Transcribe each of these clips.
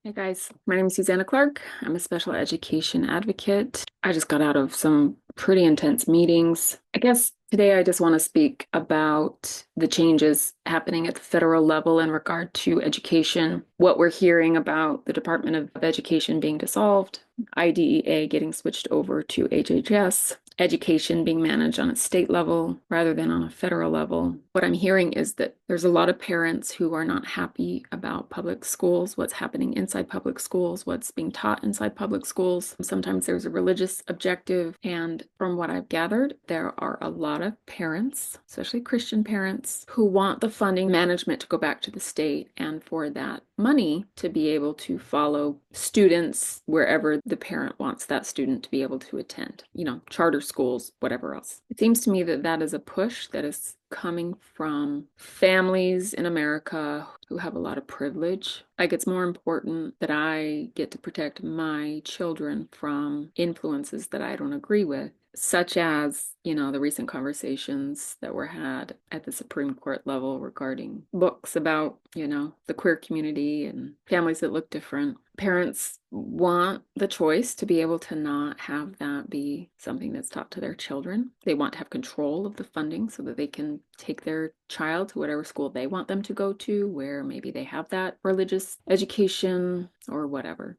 Hey guys, my name is Susanna Clark. I'm a special education advocate. I just got out of some pretty intense meetings. I guess today I just want to speak about the changes happening at the federal level in regard to education, what we're hearing about the Department of Education being dissolved, IDEA getting switched over to HHS, education being managed on a state level rather than on a federal level. What I'm hearing is that there's a lot of parents who are not happy about public schools, what's happening inside public schools, what's being taught inside public schools. Sometimes there's a religious objective. And from what I've gathered, there are a lot of parents, especially Christian parents, who want the funding management to go back to the state and for that money to be able to follow students wherever the parent wants that student to be able to attend, charter schools, whatever else. It seems to me that that is a push that is coming from families in America who have a lot of privilege. Like, it's more important that I get to protect my children from influences that I don't agree with, such as, the recent conversations that were had at the Supreme Court level regarding books about, the queer community and families that look different. Parents want the choice to be able to not have that be something that's taught to their children. They want to have control of the funding so that they can take their child to whatever school they want them to go to, where maybe they have that religious education or whatever.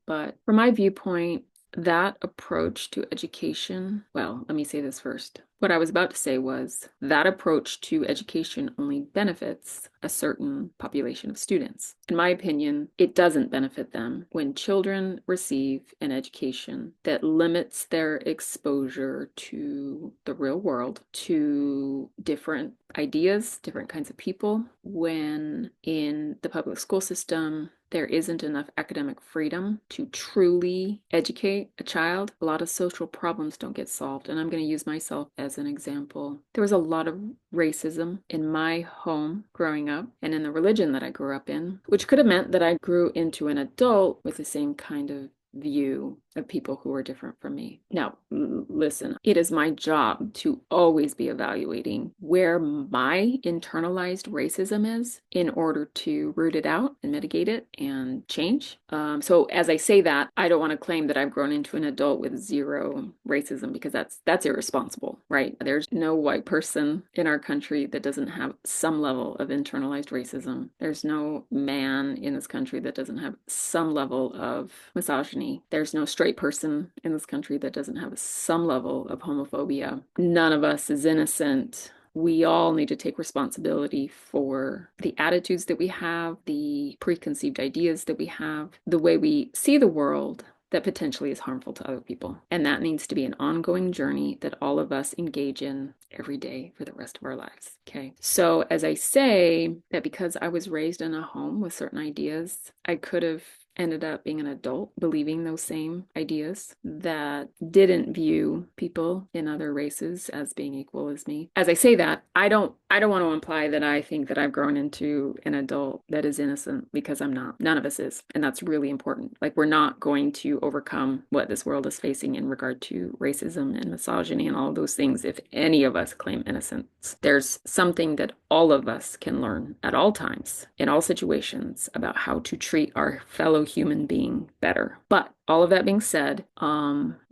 But from my viewpoint, that approach to education, well, let me say this first. What I was about to say was that approach to education only benefits a certain population of students. In my opinion, it doesn't benefit them when children receive an education that limits their exposure to the real world, to different ideas, different kinds of people, when in the public school system, there isn't enough academic freedom to truly educate a child. A lot of social problems don't get solved. And I'm going to use myself as an example. There was a lot of racism in my home growing up and in the religion that I grew up in, which could have meant that I grew into an adult with the same kind of view of people who are different from me. Now, listen, it is my job to always be evaluating where my internalized racism is in order to root it out and mitigate it and change. So as I say that, I don't want to claim that I've grown into an adult with zero racism, because that's irresponsible, right? There's no white person in our country that doesn't have some level of internalized racism. There's no man in this country that doesn't have some level of misogyny. There's no straight person in this country that doesn't have some level of homophobia. None of us is innocent. We all need to take responsibility for the attitudes that we have, the preconceived ideas that we have, the way we see the world that potentially is harmful to other people. And that needs to be an ongoing journey that all of us engage in every day for the rest of our lives. Okay. So as I say that, because I was raised in a home with certain ideas, I could have ended up being an adult believing those same ideas that didn't view people in other races as being equal as me. As I say that, I don't want to imply that I think that I've grown into an adult that is innocent, because I'm not. None of us is. And that's really important. Like, we're not going to overcome what this world is facing in regard to racism and misogyny and all of those things if any of us claim innocence. There's something that all of us can learn at all times, in all situations, about how to treat our fellow human being better. But all of that being said,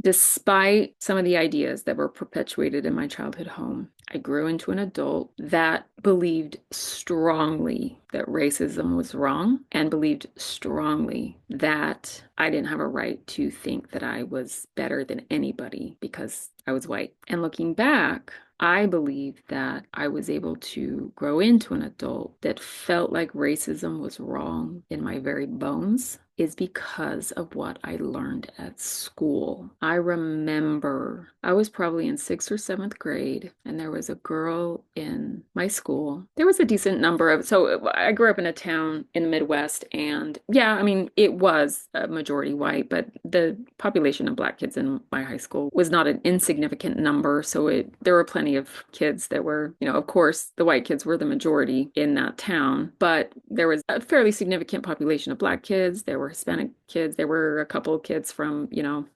despite some of the ideas that were perpetuated in my childhood home, I grew into an adult that believed strongly that racism was wrong, and believed strongly that I didn't have a right to think that I was better than anybody because I was white. And looking back, I believe that I was able to grow into an adult that felt like racism was wrong in my very bones, is because of what I learned at school. I remember I was probably in 6th or 7th grade, and there was a girl in my school. There was a decent number of, so I grew up in a town in the Midwest, and yeah, I mean, it was a majority white, but the population of Black kids in my high school was not an insignificant number. So there were plenty of kids that were, of course, the white kids were the majority in that town, but there was a fairly significant population of Black kids. There were Hispanic kids. There were a couple of kids from,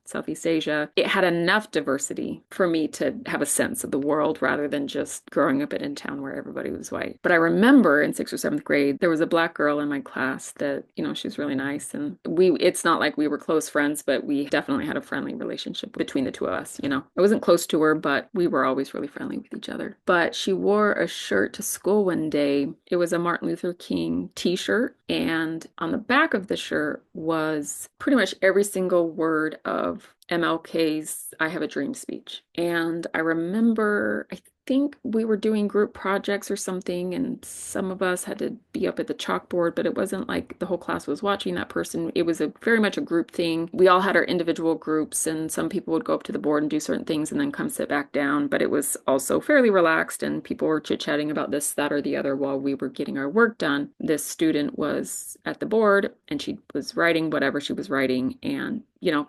Southeast Asia. It had enough diversity for me to have a sense of the world rather than just growing up in a town where everybody was white. But I remember in sixth or seventh grade, there was a black girl in my class that, she was really nice. And it's not like we were close friends, but we definitely had a friendly relationship between the two of us. I wasn't close to her, but we were always really friendly with each other. But she wore a shirt to school one day. It was a Martin Luther King t-shirt. And on the back of the shirt was pretty much every single word of MLK's I Have a Dream speech. And I remember, I think we were doing group projects or something, and some of us had to be up at the chalkboard, but it wasn't like the whole class was watching that person. It was very much a group thing. We all had our individual groups, and some people would go up to the board and do certain things and then come sit back down, but it was also fairly relaxed, and people were chit-chatting about this, that, or the other while we were getting our work done. This student was at the board, and she was writing whatever she was writing, and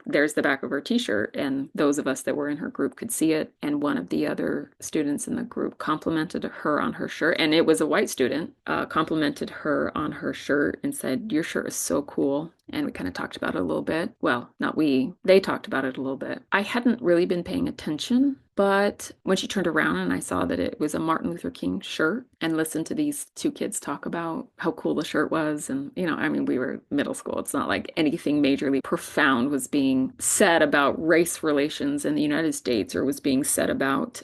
there's the back of her t-shirt, and those of us that were in her group could see it. And one of the other students in the group complimented her on her shirt, and it was a white student, complimented her on her shirt and said, "Your shirt is so cool." And we kind of talked about it a little bit. Well, not we, they talked about it a little bit. I hadn't really been paying attention, but when she turned around and I saw that it was a Martin Luther King shirt and listened to these two kids talk about how cool the shirt was. And, we were middle school. It's not like anything majorly profound was being said about race relations in the United States or was being said about,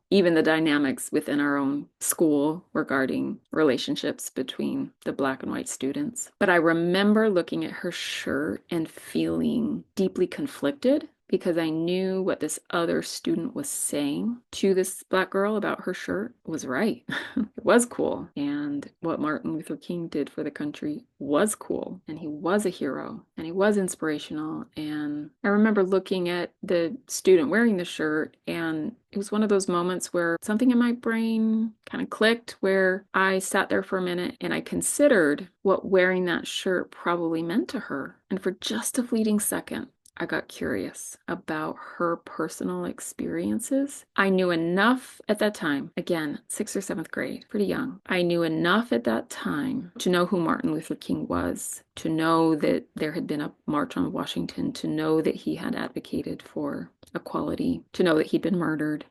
even the dynamics within our own school regarding relationships between the black and white students. But I remember looking at her shirt and feeling deeply conflicted because I knew what this other student was saying to this black girl about her shirt was right. It was cool. And what Martin Luther King did for the country was cool. And he was a hero and he was inspirational. And I remember looking at the student wearing the shirt, and it was one of those moments where something in my brain kind of clicked, where I sat there for a minute and I considered what wearing that shirt probably meant to her. And for just a fleeting second, I got curious about her personal experiences. I knew enough at that time, again, sixth or seventh grade, pretty young. I knew enough at that time to know who Martin Luther King was, to know that there had been a march on Washington, to know that he had advocated for equality, to know that he'd been murdered.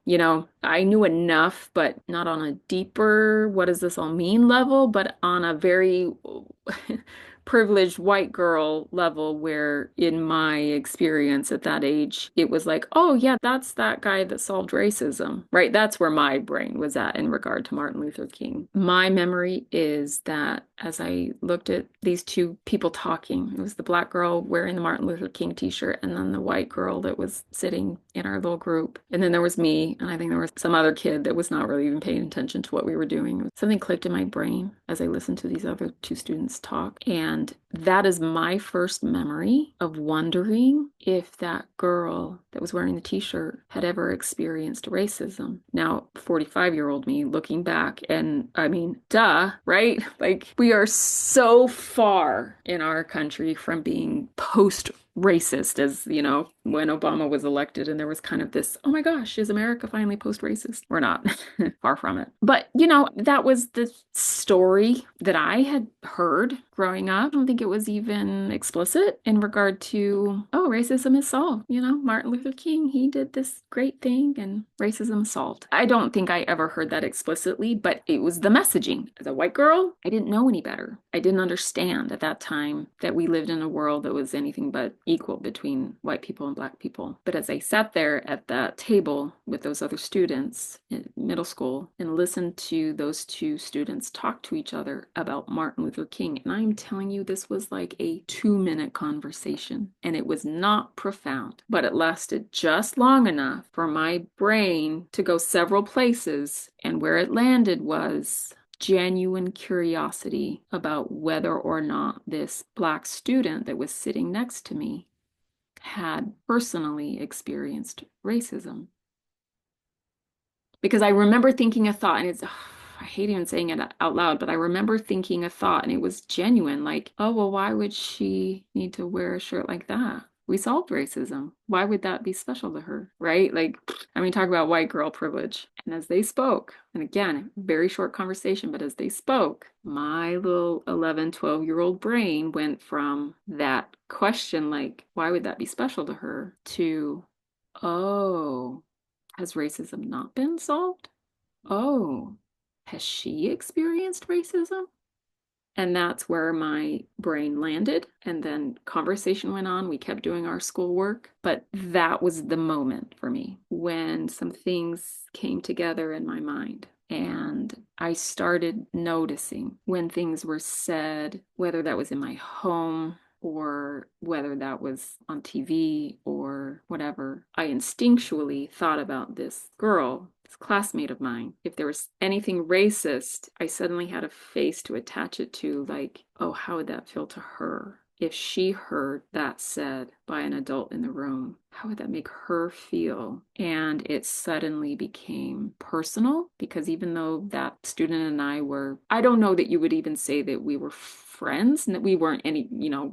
I knew enough, but not on a deeper, what does this all mean level, but on a very privileged white girl level, where in my experience at that age, it was like, oh yeah, that's that guy that solved racism, right? That's where my brain was at in regard to Martin Luther King. My memory is that as I looked at these two people talking, it was the black girl wearing the Martin Luther King t-shirt and then the white girl that was sitting in our little group. And then there was me, and I think there was some other kid that was not really even paying attention to what we were doing. Something clicked in my brain as I listened to these other two students talk. And that is my first memory of wondering if that girl that was wearing the t-shirt had ever experienced racism. Now, 45-year-old me looking back, and I mean, duh, right? Like, we are so far in our country from being post-racist, as, when Obama was elected, and there was kind of this, oh my gosh, is America finally post-racist? We're not. Far from it. But, that was the story that I had heard growing up. I don't think it was even explicit in regard to, oh, racism is solved. Martin Luther King, he did this great thing and racism is solved. I don't think I ever heard that explicitly, but it was the messaging. As a white girl, I didn't know any better. I didn't understand at that time that we lived in a world that was anything but equal between white people and black people. But as I sat there at that table with those other students in middle school and listened to those two students talk to each other about Martin Luther King, and I'm telling you, this was like a 2-minute conversation, and it was not profound, but it lasted just long enough for my brain to go several places, and where it landed was genuine curiosity about whether or not this black student that was sitting next to me had personally experienced racism. Because I remember thinking a thought, and I hate even saying it out loud, but I remember thinking a thought, and it was genuine, like, oh, well, why would she need to wear a shirt like that? We solved racism. Why would that be special to her? Right? Like, I mean, talk about white girl privilege. And as they spoke, and again, very short conversation, but as they spoke, my little 11, 12-year-old brain went from that question, like, why would that be special to her, to, oh, has racism not been solved? Oh, has she experienced racism? And that's where my brain landed. And then conversation went on. We kept doing our schoolwork. But that was the moment for me when some things came together in my mind. And I started noticing when things were said, whether that was in my home or whether that was on TV or whatever. I instinctually thought about this girl, this classmate of mine. If there was anything racist, I suddenly had a face to attach it to, like, oh, how would that feel to her? If she heard that said by an adult in the room, how would that make her feel? And it suddenly became personal, because even though that student and I were, I don't know that you would even say that we were friends, and that we weren't any,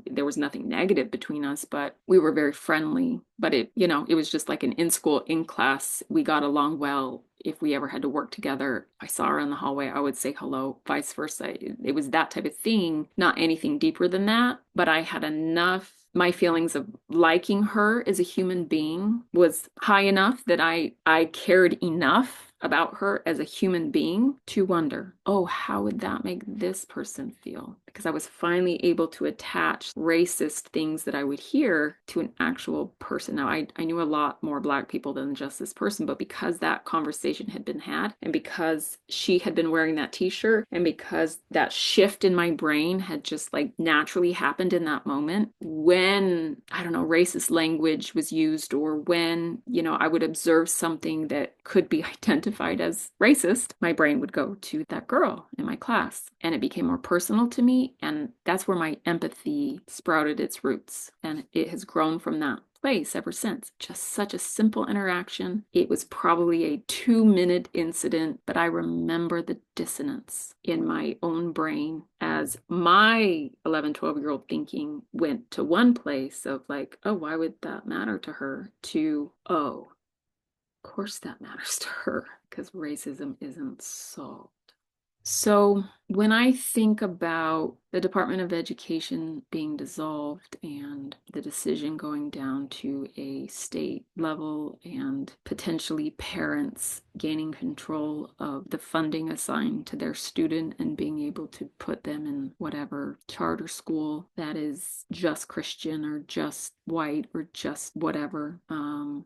there was nothing negative between us, but we were very friendly. But it was just like an in school, in class, we got along well. If we ever had to work together, I saw her in the hallway, I would say hello, vice versa. It was that type of thing, not anything deeper than that. But I had enough, my feelings of liking her as a human being was high enough that I cared enough about her as a human being to wonder, oh, how would that make this person feel? Because I was finally able to attach racist things that I would hear to an actual person. Now, I knew a lot more Black people than just this person, but because that conversation had been had, and because she had been wearing that t-shirt, and because that shift in my brain had just like naturally happened in that moment, when, I don't know, racist language was used, or when, I would observe something that could be identified as racist, my brain would go to that girl in my class, and it became more personal to me. And that's where my empathy sprouted its roots. And it has grown from that place ever since. Just such a simple interaction. It was probably a 2-minute incident, but I remember the dissonance in my own brain as my 11, 12-year-old thinking went to one place of like, oh, why would that matter to her? To, oh, of course that matters to her, because racism isn't solved. So when I think about the Department of Education being dissolved and the decision going down to a state level, and potentially parents gaining control of the funding assigned to their student and being able to put them in whatever charter school that is just Christian or just white or just whatever,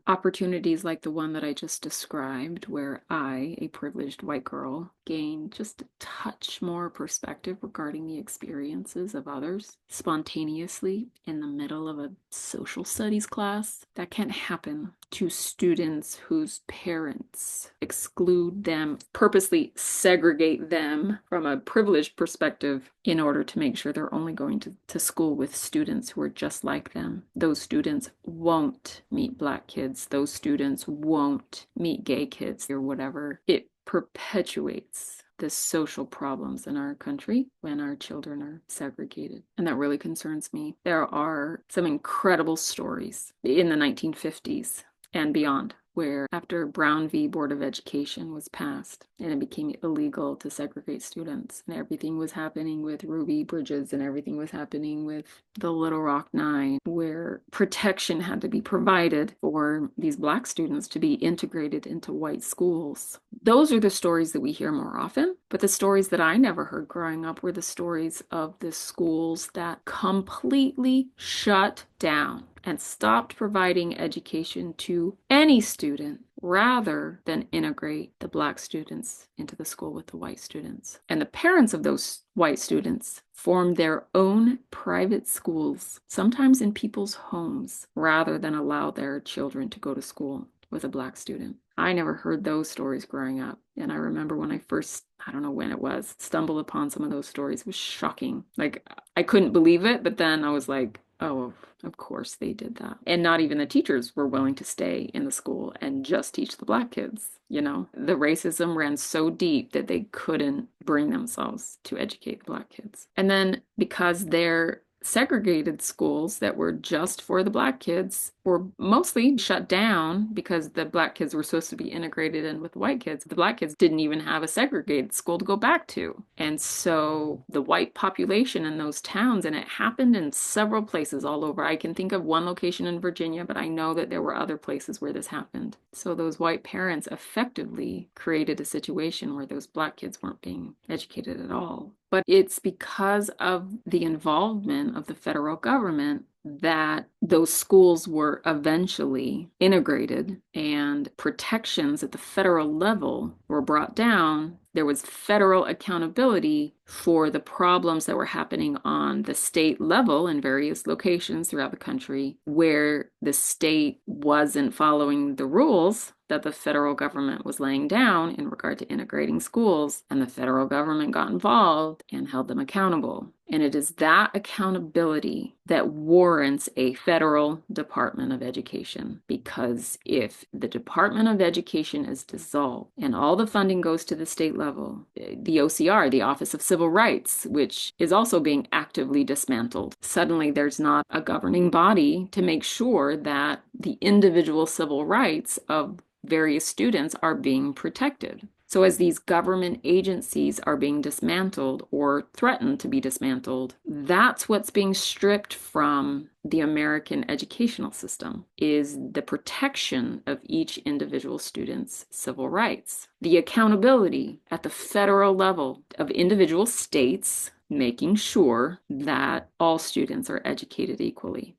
opportunities like the one that I just described, where I, a privileged white girl, gained just a touch more perspective regarding the experiences of others spontaneously in the middle of a social studies class. That can't happen to students whose parents exclude them, purposely segregate them from a privileged perspective in order to make sure they're only going to school with students who are just like them. Those students won't meet Black kids. Those students won't meet gay kids or whatever. It perpetuates the social problems in our country when our children are segregated. And that really concerns me. There are some incredible stories in the 1950s and beyond, where after Brown v. Board of Education was passed and it became illegal to segregate students, and everything was happening with Ruby Bridges and everything was happening with the Little Rock Nine, where protection had to be provided for these Black students to be integrated into white schools. Those are the stories that we hear more often, but the stories that I never heard growing up were the stories of the schools that completely shut down and stopped providing education to any student rather than integrate the Black students into the school with the white students. And the parents of those white students formed their own private schools, sometimes in people's homes, rather than allow their children to go to school with a Black student. I never heard those stories growing up. And I remember when I first, I don't know when it was, stumbled upon some of those stories. It was shocking. Like, I couldn't believe it, but then I was like, oh, of course they did that. And not even the teachers were willing to stay in the school and just teach the Black kids. The racism ran so deep that they couldn't bring themselves to educate the Black kids. And then because their segregated schools that were just for the Black kids were mostly shut down because the Black kids were supposed to be integrated in with the white kids. The Black kids didn't even have a segregated school to go back to. And so the white population in those towns, and it happened in several places all over. I can think of one location in Virginia, but I know that there were other places where this happened. So those white parents effectively created a situation where those Black kids weren't being educated at all. But it's because of the involvement of the federal government that those schools were eventually integrated and protections at the federal level were brought down. There was federal accountability for the problems that were happening on the state level in various locations throughout the country where the state wasn't following the rules that the federal government was laying down in regard to integrating schools, and the federal government got involved and held them accountable. And it is that accountability that warrants a federal Department of Education. Because if the Department of Education is dissolved and all the funding goes to the state level, the OCR, the Office of Civil Rights, which is also being actively dismantled, suddenly there's not a governing body to make sure that the individual civil rights of various students are being protected. So as these government agencies are being dismantled or threatened to be dismantled, that's what's being stripped from the American educational system, is the protection of each individual student's civil rights. The accountability at the federal level of individual states making sure that all students are educated equally.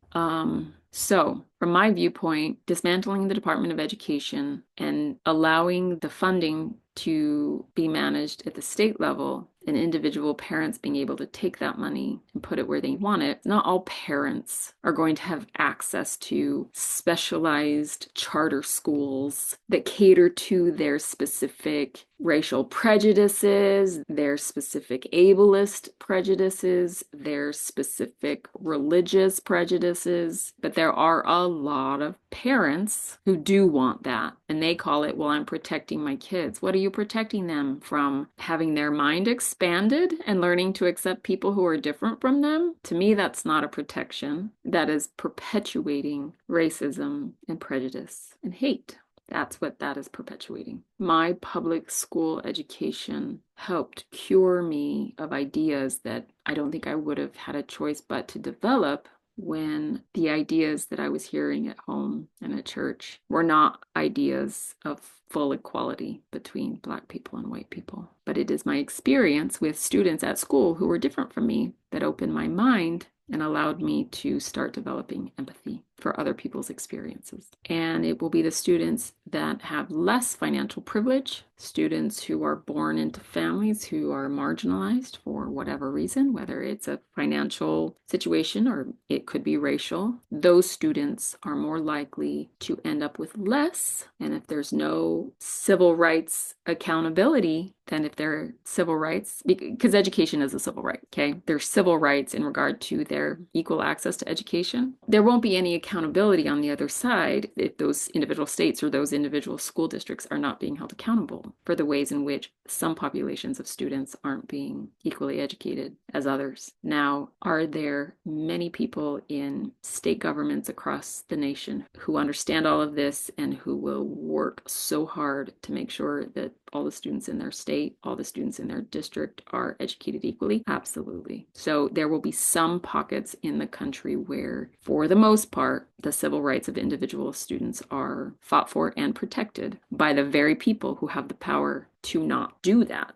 So, from my viewpoint, dismantling the Department of Education and allowing the funding to be managed at the state level and individual parents being able to take that money and put it where they want it. Not all parents are going to have access to specialized charter schools that cater to their specific racial prejudices, their specific ableist prejudices, their specific religious prejudices. But there are a lot of parents who do want that. And they call it, well, I'm protecting my kids. What are you protecting them from? Having their mind expanded and learning to accept people who are different from them? To me, that's not a protection. That is perpetuating racism and prejudice and hate. That's what that is perpetuating. My public school education helped cure me of ideas that I don't think I would have had a choice but to develop when the ideas that I was hearing at home and at church were not ideas of full equality between Black people and white people. But it is my experience with students at school who were different from me that opened my mind and allowed me to start developing empathy for other people's experiences. And it will be the students that have less financial privilege, students who are born into families who are marginalized for whatever reason, whether it's a financial situation or it could be racial. Those students are more likely to end up with less. And if there's no civil rights accountability, then if their civil rights, because education is a civil right, okay? There's civil rights in regard to their equal access to education. There won't be any accountability on the other side if those individual states or those individual school districts are not being held accountable for the ways in which some populations of students aren't being equally educated as others. Now, are there many people in state governments across the nation who understand all of this and who will work so hard to make sure that all the students in their state, all the students in their district are educated equally? Absolutely. So there will be some pockets in the country where, for the most part, the civil rights of individual students are fought for and protected by the very people who have the power to not do that,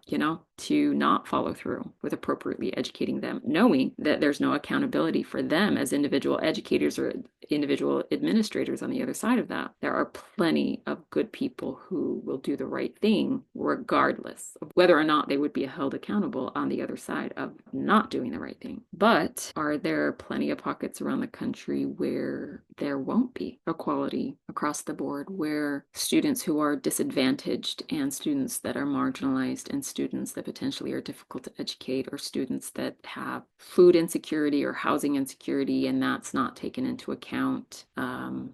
to not follow through with appropriately educating them, knowing that there's no accountability for them as individual educators or individual administrators on the other side of that. There are plenty of good people who will do the right thing regardless of whether or not they would be held accountable on the other side of not doing the right thing. But are there plenty of pockets around the country where there won't be equality across the board, where students who are disadvantaged and students that are marginalized and students that potentially are difficult to educate, or students that have food insecurity or housing insecurity, and that's not taken into account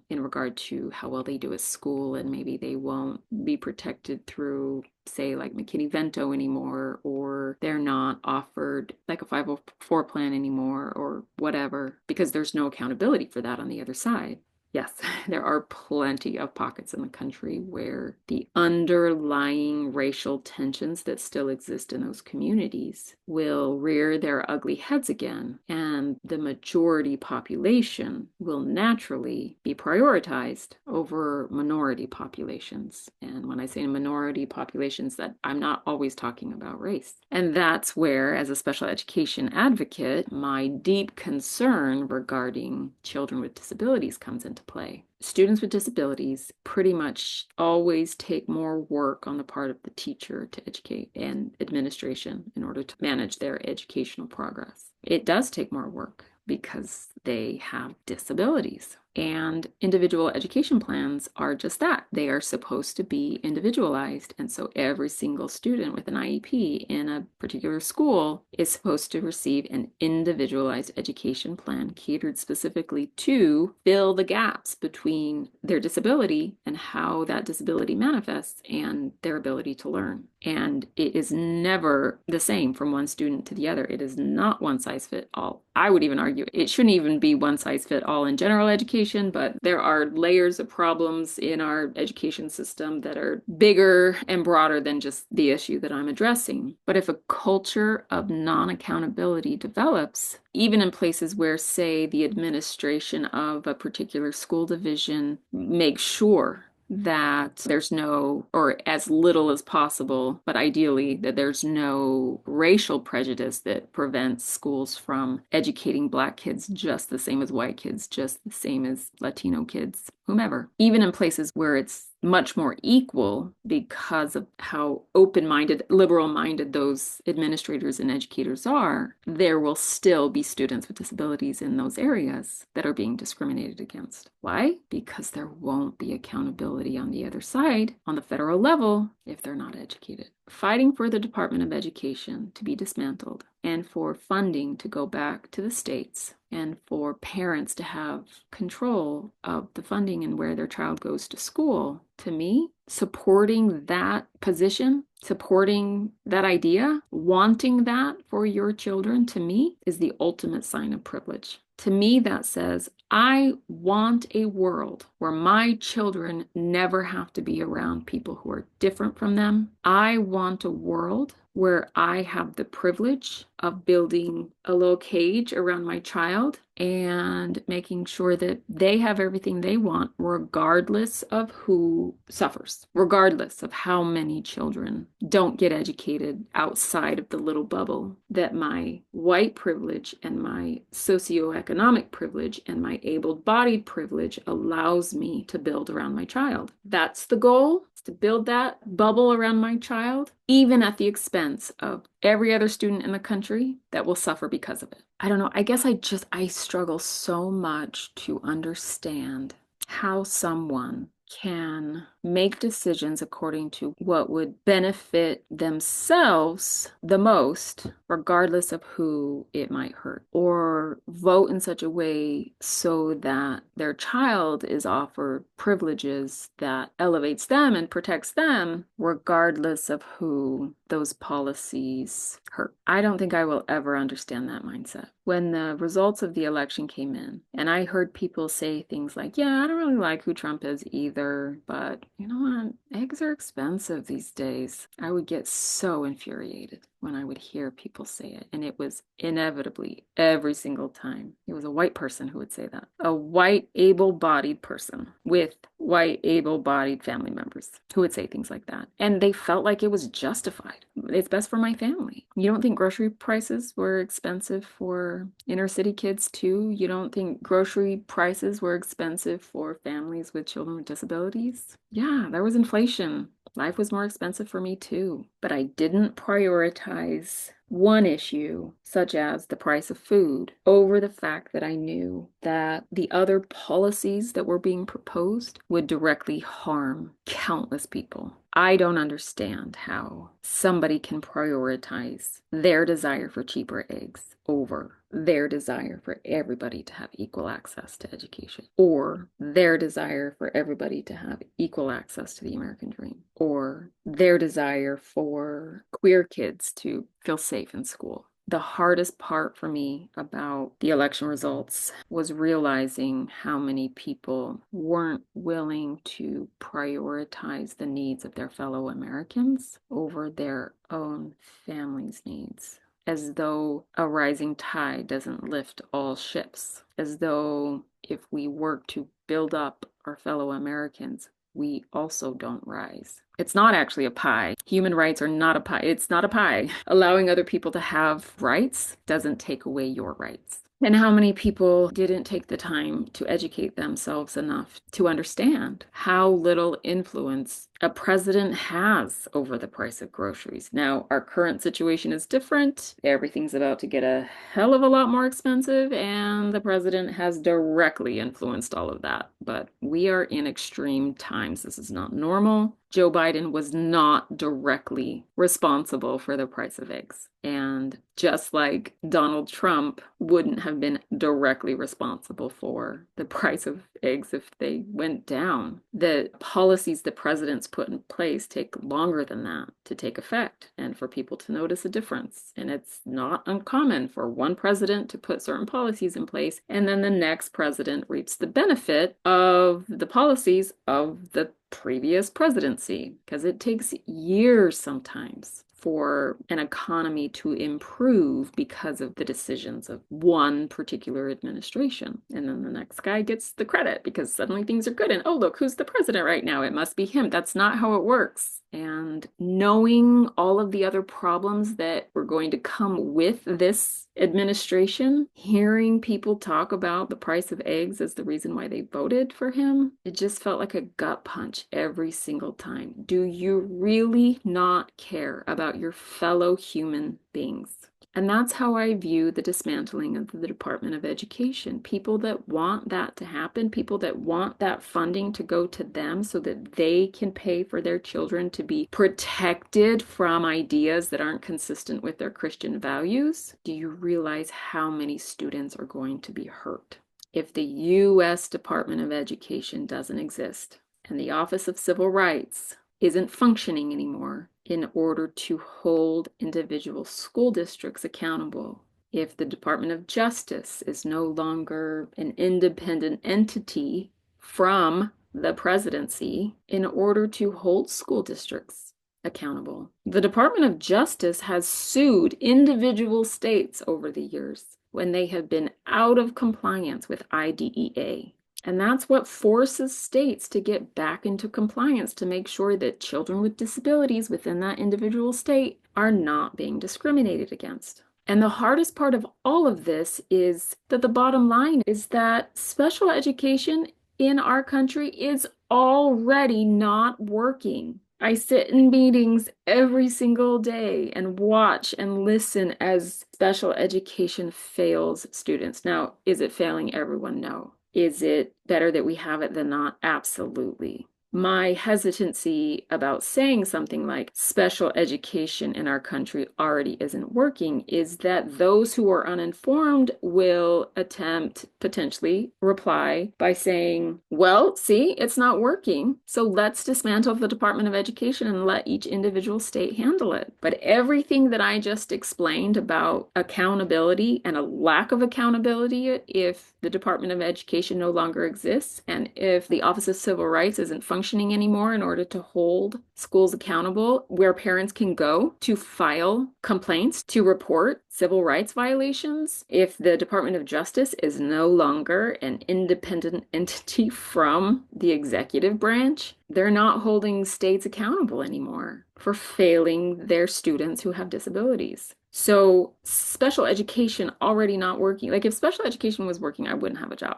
in regard to how well they do at school, and maybe they won't be protected through, say, like McKinney-Vento anymore, or they're not offered like a 504 plan anymore, or whatever, because there's no accountability for that on the other side. Yes, there are plenty of pockets in the country where the underlying racial tensions that still exist in those communities will rear their ugly heads again, and the majority population will naturally be prioritized over minority populations. And when I say minority populations, that I'm not always talking about race. And that's where, as a special education advocate, my deep concern regarding children with disabilities comes into play. Students with disabilities pretty much always take more work on the part of the teacher to educate and administration in order to manage their educational progress. It does take more work because they have disabilities. And individual education plans are just that. They are supposed to be individualized. And so every single student with an IEP in a particular school is supposed to receive an individualized education plan catered specifically to fill the gaps between their disability and how that disability manifests and their ability to learn. And it is never the same from one student to the other. It is not one size fit all. I would even argue it shouldn't even be one size fit all in general education, but there are layers of problems in our education system that are bigger and broader than just the issue that I'm addressing. But if a culture of non-accountability develops, even in places where, say, the administration of a particular school division makes sure that there's no, or as little as possible, but ideally that there's no racial prejudice that prevents schools from educating Black kids just the same as white kids, just the same as Latino kids, whomever. Even in places where it's much more equal because of how open-minded, liberal-minded those administrators and educators are, there will still be students with disabilities in those areas that are being discriminated against. Why? Because there won't be accountability on the other side, on the federal level, if they're not educated. Fighting for the Department of Education to be dismantled and for funding to go back to the states and for parents to have control of the funding and where their child goes to school, to me, supporting that position, supporting that idea, wanting that for your children, to me, is the ultimate sign of privilege. To me, that says, I want a world where my children never have to be around people who are different from them. I want a world where I have the privilege of building a little cage around my child and making sure that they have everything they want, regardless of who suffers, regardless of how many children don't get educated outside of the little bubble that my white privilege and my socioeconomic privilege and my able-bodied privilege allows me to build around my child. That's the goal, is to build that bubble around my child, even at the expense of every other student in the country that will suffer because of it. I don't know. I guess I struggle so much to understand how someone can make decisions according to what would benefit themselves the most, regardless of who it might hurt, or vote in such a way so that their child is offered privileges that elevates them and protects them, regardless of who those policies hurt. I don't think I will ever understand that mindset. When the results of the election came in, and I heard people say things like, yeah, I don't really like who Trump is either, but you know what? Eggs are expensive these days. I would get so infuriated when I would hear people say it. And it was inevitably every single time. It was a white person who would say that. A white, able-bodied person with white, able-bodied family members who would say things like that. And they felt like it was justified. It's best for my family. You don't think grocery prices were expensive for inner city kids too? You don't think grocery prices were expensive for families with children with disabilities? Yeah, there was inflation Life was more expensive for me too, but I didn't prioritize one issue, such as the price of food, over the fact that I knew that the other policies that were being proposed would directly harm countless people. I don't understand how somebody can prioritize their desire for cheaper eggs over their desire for everybody to have equal access to education, or their desire for everybody to have equal access to the American dream, or their desire for queer kids to feel safe in school. The hardest part for me about the election results was realizing how many people weren't willing to prioritize the needs of their fellow Americans over their own family's needs, as though a rising tide doesn't lift all ships, as though if we work to build up our fellow Americans, we also don't rise. It's not actually a pie. Human rights are not a pie. It's not a pie. Allowing other people to have rights doesn't take away your rights. And how many people didn't take the time to educate themselves enough to understand how little influence a president has over the price of groceries. Now, our current situation is different. Everything's about to get a hell of a lot more expensive, and the president has directly influenced all of that. But we are in extreme times. This is not normal. Joe Biden was not directly responsible for the price of eggs. And just like Donald Trump wouldn't have been directly responsible for the price of eggs if they went down, the policies the president's put in place take longer than that to take effect and for people to notice a difference. And it's not uncommon for one president to put certain policies in place, and then the next president reaps the benefit of the policies of the previous presidency, because it takes years sometimes for an economy to improve because of the decisions of one particular administration. And then the next guy gets the credit because suddenly things are good. And oh, look, who's the president right now? It must be him. That's not how it works. And knowing all of the other problems that were going to come with this administration, hearing people talk about the price of eggs as the reason why they voted for him, it just felt like a gut punch every single time. Do you really not care about your fellow human beings? And that's how I view the dismantling of the Department of Education. People that want that to happen, people that want that funding to go to them so that they can pay for their children to be protected from ideas that aren't consistent with their Christian values. Do you realize how many students are going to be hurt if the U.S. Department of Education doesn't exist and the Office of Civil Rights isn't functioning anymore in order to hold individual school districts accountable? If the Department of Justice is no longer an independent entity from the presidency in order to hold school districts accountable? The Department of Justice has sued individual states over the years when they have been out of compliance with IDEA. And that's what forces states to get back into compliance to make sure that children with disabilities within that individual state are not being discriminated against. And the hardest part of all of this is that the bottom line is that special education in our country is already not working. I sit in meetings every single day and watch and listen as special education fails students. Now, is it failing everyone? No. Is it better that we have it than not? Absolutely. My hesitancy about saying something like special education in our country already isn't working is that those who are uninformed will attempt, potentially reply by saying, well, see, it's not working, so let's dismantle the Department of Education and let each individual state handle it. But everything that I just explained about accountability and a lack of accountability if the Department of Education no longer exists, and if the Office of Civil Rights isn't functioning anymore in order to hold schools accountable, where parents can go to file complaints to report civil rights violations, if the Department of Justice is no longer an independent entity from the executive branch, they're not holding states accountable anymore for failing their students who have disabilities. So special education already not working. Like if special education was working, I wouldn't have a job.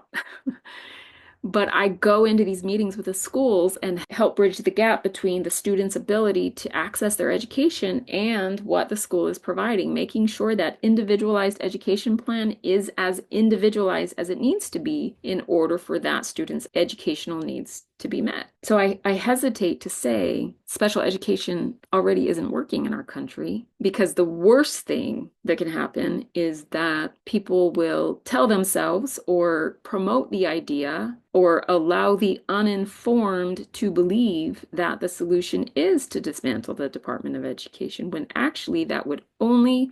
But I go into these meetings with the schools and help bridge the gap between the students' ability to access their education and what the school is providing, making sure that individualized education plan is as individualized as it needs to be in order for that student's educational needs to be met. So I hesitate to say special education already isn't working in our country, because the worst thing that can happen is that people will tell themselves or promote the idea or allow the uninformed to believe that the solution is to dismantle the Department of Education, when actually that would only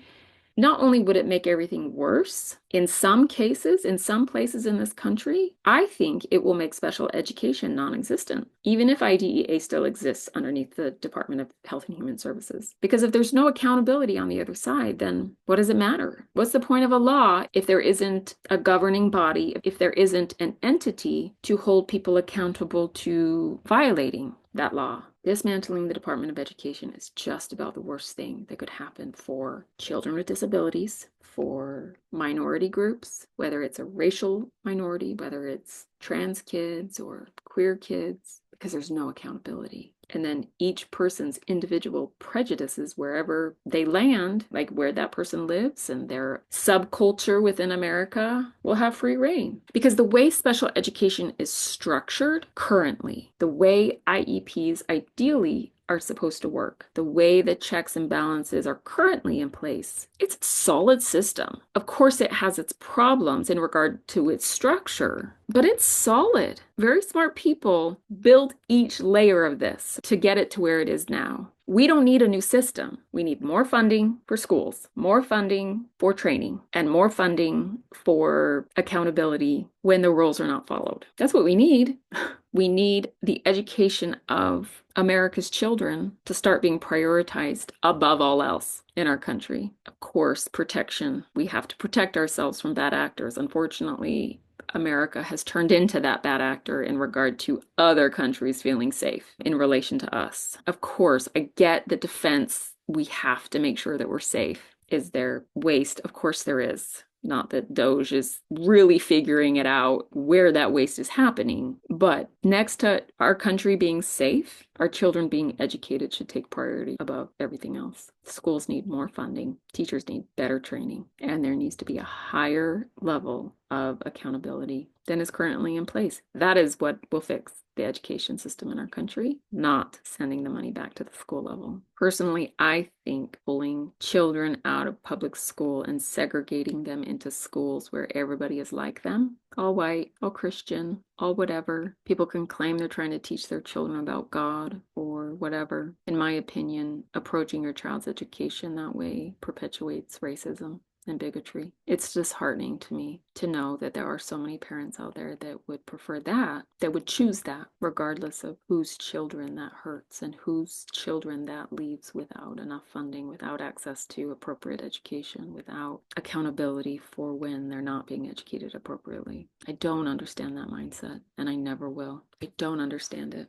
not only would it make everything worse, in some cases, in some places in this country, I think it will make special education non-existent, even if IDEA still exists underneath the Department of Health and Human Services. Because if there's no accountability on the other side, then what does it matter? What's the point of a law if there isn't a governing body, if there isn't an entity to hold people accountable to violating that law? Dismantling the Department of Education is just about the worst thing that could happen for children with disabilities, for minority groups, whether it's a racial minority, whether it's trans kids or queer kids, because there's no accountability. And then each person's individual prejudices, wherever they land, like where that person lives and their subculture within America, will have free reign. Because the way special education is structured currently, the way IEPs ideally are supposed to work, the way the checks and balances are currently in place, it's a solid system. Of course, it has its problems in regard to its structure, but it's solid. Very smart people built each layer of this to get it to where it is now. We don't need a new system. We need more funding for schools, more funding for training, and more funding for accountability when the rules are not followed. That's what we need. We need the education of America's children to start being prioritized above all else in our country. Of course, protection. We have to protect ourselves from bad actors. Unfortunately, America has turned into that bad actor in regard to other countries feeling safe in relation to us. Of course, I get the defense. We have to make sure that we're safe. Is there waste? Of course there is. Not that DOE is really figuring it out where that waste is happening. But next to our country being safe, our children being educated should take priority above everything else. Schools need more funding. Teachers need better training. And there needs to be a higher level of accountability than is currently in place. That is what will fix the education system in our country, not sending the money back to the school level. Personally, I think pulling children out of public school and segregating them into schools where everybody is like them, all white, all Christian, all whatever. People can claim they're trying to teach their children about God or whatever. In my opinion, approaching your child's education that way perpetuates racism and bigotry. It's disheartening to me to know that there are so many parents out there that would prefer that would choose that, regardless of whose children that hurts and whose children that leaves without enough funding, without access to appropriate education, without accountability for when they're not being educated appropriately. I don't understand that mindset, and I never will. I don't understand it.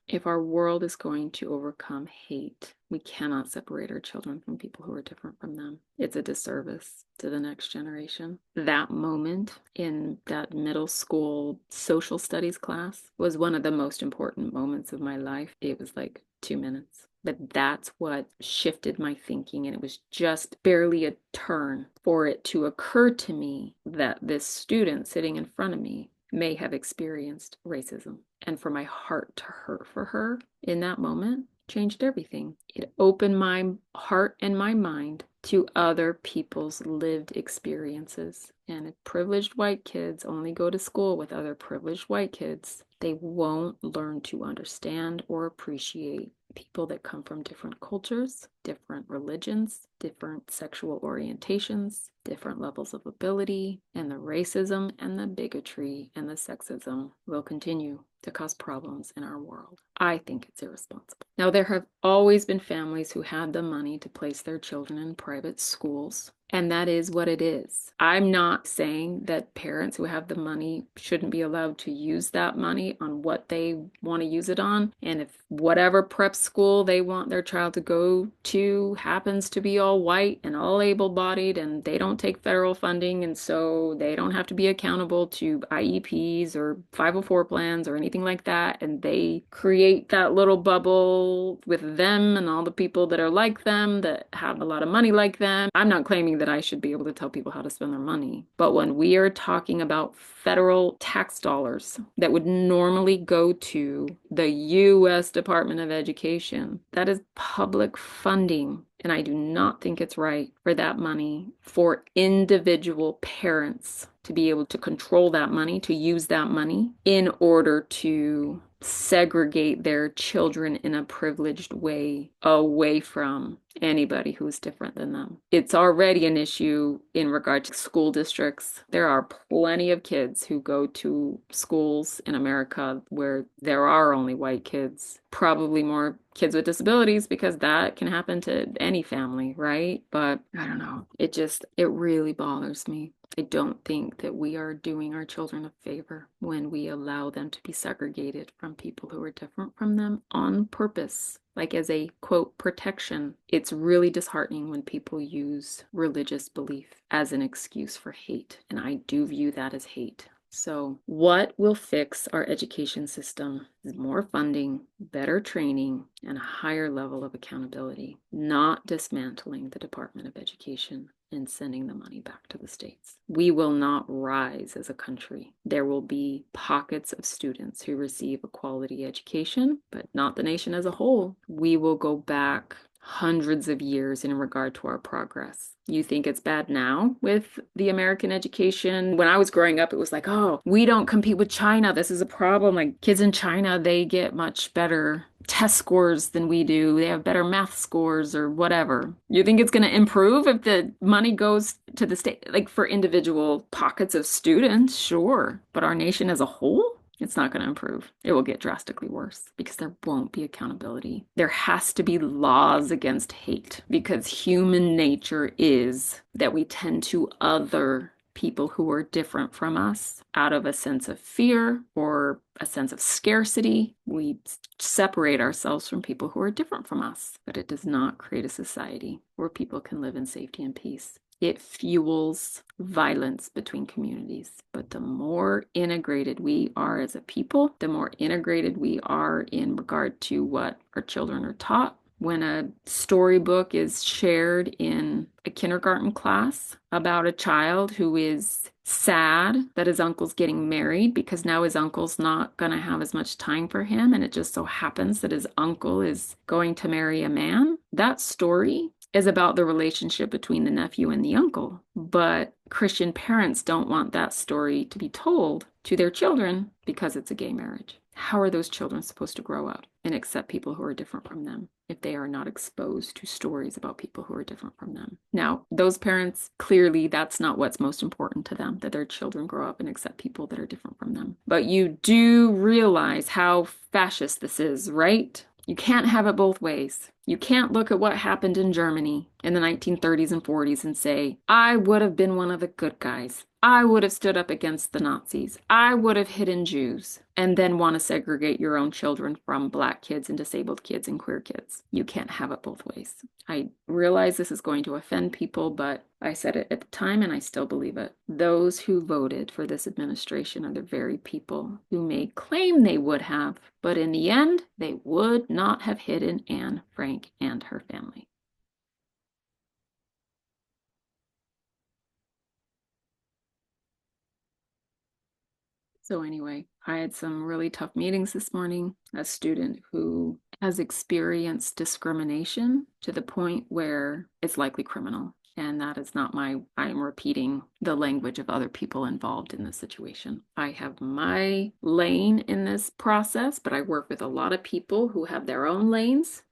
If our world is going to overcome hate, we cannot separate our children from people who are different from them. It's a disservice to the next generation. That moment in that middle school social studies class was one of the most important moments of my life. It was like 2 minutes. But that's what shifted my thinking, and it was just barely a turn for it to occur to me that this student sitting in front of me may have experienced racism. And for my heart to hurt for her in that moment changed everything. It opened my heart and my mind to other people's lived experiences. And if privileged white kids only go to school with other privileged white kids, they won't learn to understand or appreciate people that come from different cultures, different religions, different sexual orientations, different levels of ability, and the racism and the bigotry and the sexism will continue to cause problems in our world. I think it's irresponsible. Now, there have always been families who had the money to place their children in private schools, And that is what it is. I'm not saying that parents who have the money shouldn't be allowed to use that money on what they want to use it on. And if whatever prep school they want their child to go to happens to be all white and all able-bodied and they don't take federal funding and so they don't have to be accountable to IEPs or 504 plans or anything like that, and they create that little bubble with them and all the people that are like them that have a lot of money like them. I'm not claiming that I should be able to tell people how to spend their money, but when we are talking about federal tax dollars that would normally go to the U.S. Department of Education, that is public funding. And I do not think it's right for that money for individual parents to be able to control that money, to use that money in order to segregate their children in a privileged way away from anybody who's different than them. It's already an issue in regard to school districts. There are plenty of kids who go to schools in America where there are only white kids, probably more kids with disabilities because that can happen to any family, right? But I don't know. It really bothers me. I don't think that we are doing our children a favor when we allow them to be segregated from people who are different from them on purpose, like as a quote protection. It's really disheartening when people use religious belief as an excuse for hate, and I do view that as hate. So, what will fix our education system is more funding, better training, and a higher level of accountability, not dismantling the Department of Education and sending the money back to the states. We will not rise as a country. There will be pockets of students who receive a quality education, but not the nation as a whole. We will go back hundreds of years in regard to our progress. You think it's bad now with the American education? When I was growing up, it was like, oh, we don't compete with China. This is a problem. Like kids in China, they get much better test scores than we do. They have better math scores or whatever. You think it's going to improve if the money goes to the state, like for individual pockets of students? Sure. But our nation as a whole? It's not going to improve. It will get drastically worse because there won't be accountability. There has to be laws against hate because human nature is that we tend to other people who are different from us out of a sense of fear or a sense of scarcity. We separate ourselves from people who are different from us, but it does not create a society where people can live in safety and peace. It fuels violence between communities. But the more integrated we are as a people, the more integrated we are in regard to what our children are taught. When a storybook is shared in a kindergarten class about a child who is sad that his uncle's getting married because now his uncle's not going to have as much time for him, and it just so happens that his uncle is going to marry a man, that story is about the relationship between the nephew and the uncle. But Christian parents don't want that story to be told to their children because it's a gay marriage. How are those children supposed to grow up and accept people who are different from them if they are not exposed to stories about people who are different from them? Now, those parents, clearly that's not what's most important to them, that their children grow up and accept people that are different from them. But you do realize how fascist this is, right? You can't have it both ways. You can't look at what happened in Germany in the 1930s and 40s and say, I would have been one of the good guys. I would have stood up against the Nazis. I would have hidden Jews, and then want to segregate your own children from Black kids and disabled kids and queer kids. You can't have it both ways. I realize this is going to offend people, but I said it at the time and I still believe it. Those who voted for this administration are the very people who may claim they would have, but in the end, they would not have hidden Anne Frank and her family. So anyway, I had some really tough meetings this morning. A student who has experienced discrimination to the point where it's likely criminal. And that is not I'm repeating the language of other people involved in this situation. I have my lane in this process, but I work with a lot of people who have their own lanes.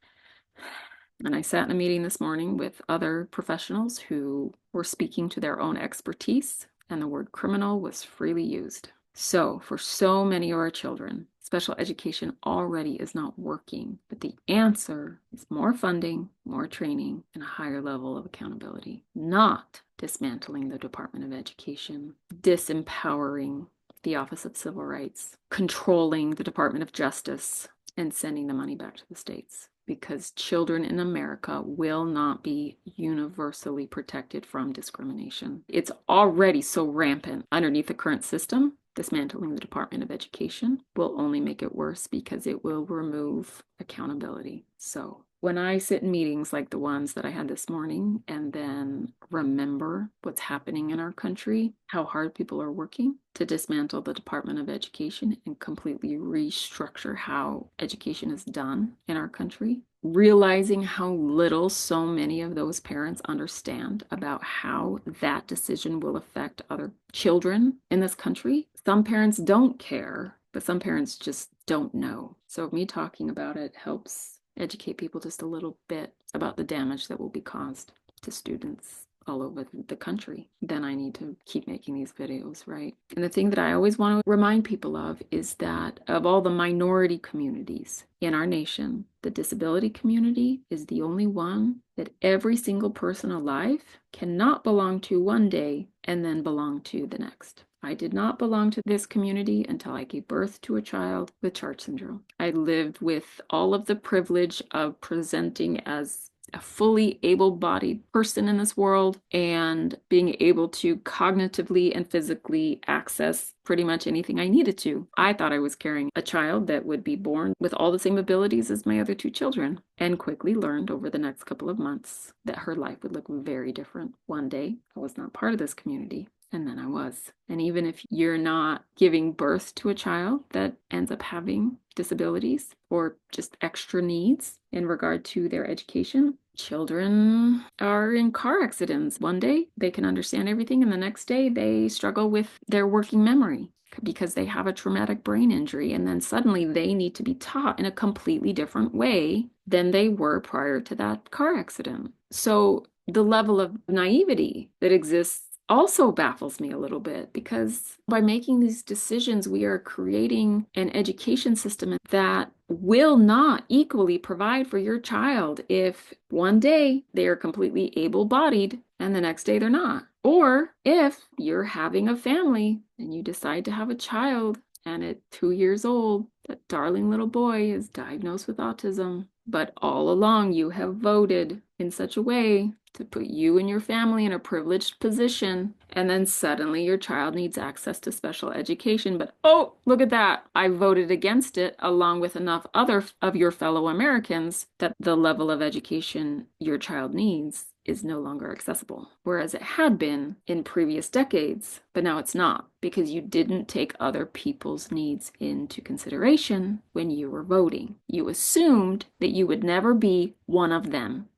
And I sat in a meeting this morning with other professionals who were speaking to their own expertise, and the word criminal was freely used. So, for so many of our children, Special education already is not working, but the answer is more funding, more training, and a higher level of accountability, not dismantling the Department of Education, disempowering the Office of Civil Rights, controlling the Department of Justice, and sending the money back to the states. Because children in America will not be universally protected from discrimination. It's already so rampant underneath the current system. Dismantling the Department of Education will only make it worse because it will remove accountability. So when I sit in meetings like the ones that I had this morning and then remember what's happening in our country, how hard people are working to dismantle the Department of Education and completely restructure how education is done in our country, realizing how little so many of those parents understand about how that decision will affect other children in this country. Some parents don't care, but some parents just don't know. So me talking about it helps educate people just a little bit about the damage that will be caused to students all over the country. Then I need to keep making these videos, right? And the thing that I always want to remind people of is that of all the minority communities in our nation, the disability community is the only one that every single person alive cannot belong to one day and then belong to the next. I did not belong to this community until I gave birth to a child with CHART syndrome. I lived with all of the privilege of presenting as a fully able-bodied person in this world and being able to cognitively and physically access pretty much anything I needed to. I thought I was carrying a child that would be born with all the same abilities as my other two children, and quickly learned over the next couple of months that her life would look very different. One day, I was not part of this community. And then I was. And even if you're not giving birth to a child that ends up having disabilities or just extra needs in regard to their education, children are in car accidents. One day they can understand everything, and the next day they struggle with their working memory because they have a traumatic brain injury. And then suddenly they need to be taught in a completely different way than they were prior to that car accident. So the level of naivety that exists also baffles me a little bit, because by making these decisions, we are creating an education system that will not equally provide for your child if one day they are completely able-bodied and the next day they're not. Or if you're having a family and you decide to have a child and at 2 years old, that darling little boy is diagnosed with autism, but all along you have voted in such a way to put you and your family in a privileged position, and then suddenly your child needs access to special education. But oh, look at that. I voted against it along with enough other of your fellow Americans that the level of education your child needs is no longer accessible, whereas it had been in previous decades, but now it's not, because you didn't take other people's needs into consideration when you were voting. You assumed that you would never be one of them.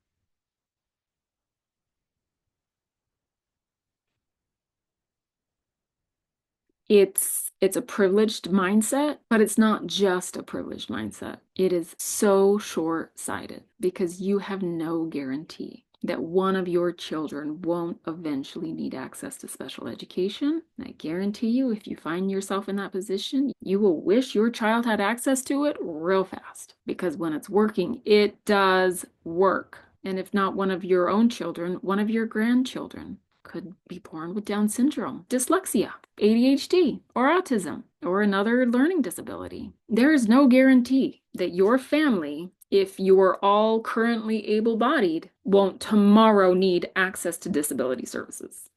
It's a privileged mindset, but it's not just a privileged mindset. It is so short-sighted because you have no guarantee that one of your children won't eventually need access to special education. And I guarantee you, if you find yourself in that position, you will wish your child had access to it real fast, because when it's working, it does work. And if not one of your own children, one of your grandchildren could be born with Down syndrome, dyslexia, ADHD, or autism, or another learning disability. There is no guarantee that your family, if you are all currently able-bodied, won't tomorrow need access to disability services.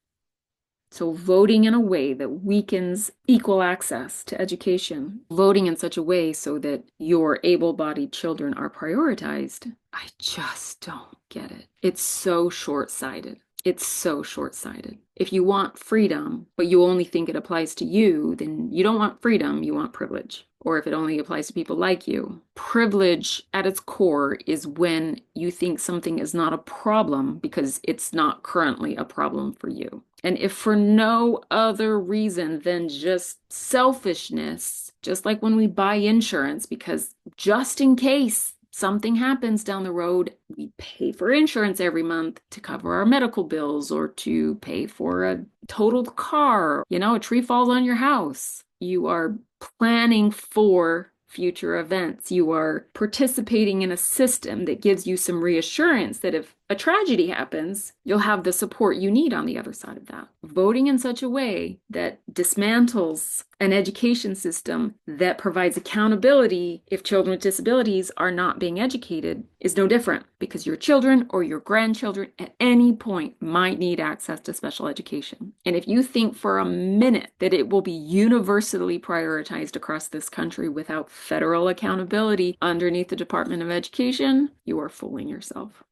So voting in a way that weakens equal access to education, voting in such a way so that your able-bodied children are prioritized, I just don't get it. It's so short-sighted. It's so short-sighted. If you want freedom, but you only think it applies to you, then you don't want freedom, you want privilege. Or if it only applies to people like you. Privilege at its core is when you think something is not a problem because it's not currently a problem for you. And if for no other reason than just selfishness, just like when we buy insurance, because just in case something happens down the road, we pay for insurance every month to cover our medical bills or to pay for a totaled car. You know, a tree falls on your house. You are planning for future events. You are participating in a system that gives you some reassurance that if a tragedy happens, you'll have the support you need on the other side of that. Voting in such a way that dismantles an education system that provides accountability if children with disabilities are not being educated is no different, because your children or your grandchildren at any point might need access to special education. And if you think for a minute that it will be universally prioritized across this country without federal accountability underneath the Department of Education, you are fooling yourself.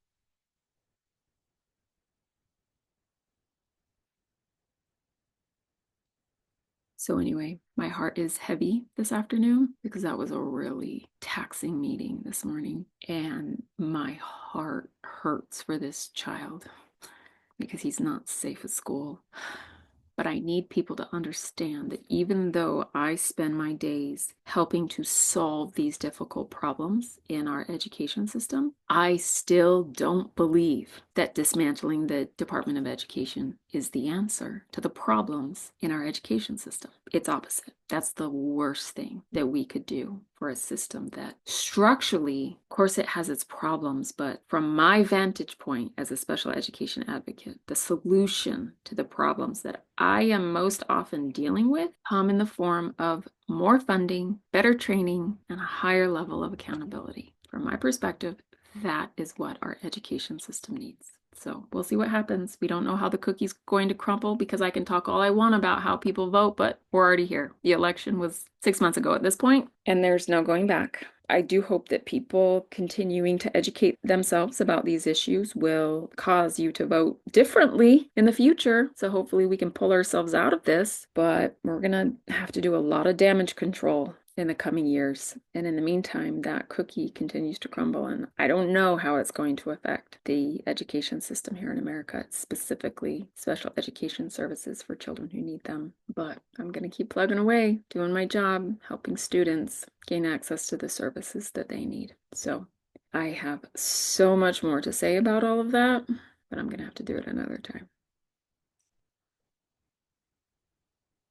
So anyway, my heart is heavy this afternoon because that was a really taxing meeting this morning. And my heart hurts for this child because he's not safe at school. But I need people to understand that even though I spend my days helping to solve these difficult problems in our education system, I still don't believe that dismantling the Department of Education is the answer to the problems in our education system. It's opposite. That's the worst thing that we could do for a system that structurally, of course, it has its problems, but from my vantage point as a special education advocate, the solution to the problems that I am most often dealing with come in the form of more funding, better training, and a higher level of accountability. From my perspective, that is what our education system needs. So we'll see what happens. We don't know how the cookie's going to crumble because I can talk all I want about how people vote, but we're already here. The election was 6 months ago at this point, and there's no going back. I do hope that people continuing to educate themselves about these issues will cause you to vote differently in the future. So hopefully we can pull ourselves out of this, but we're going to have to do a lot of damage control in the coming years. And in the meantime, that cookie continues to crumble, and I don't know how it's going to affect the education system here in America, specifically special education services for children who need them. But I'm going to keep plugging away, doing my job, helping students gain access to the services that they need. So I have so much more to say about all of that, but I'm going to have to do it another time.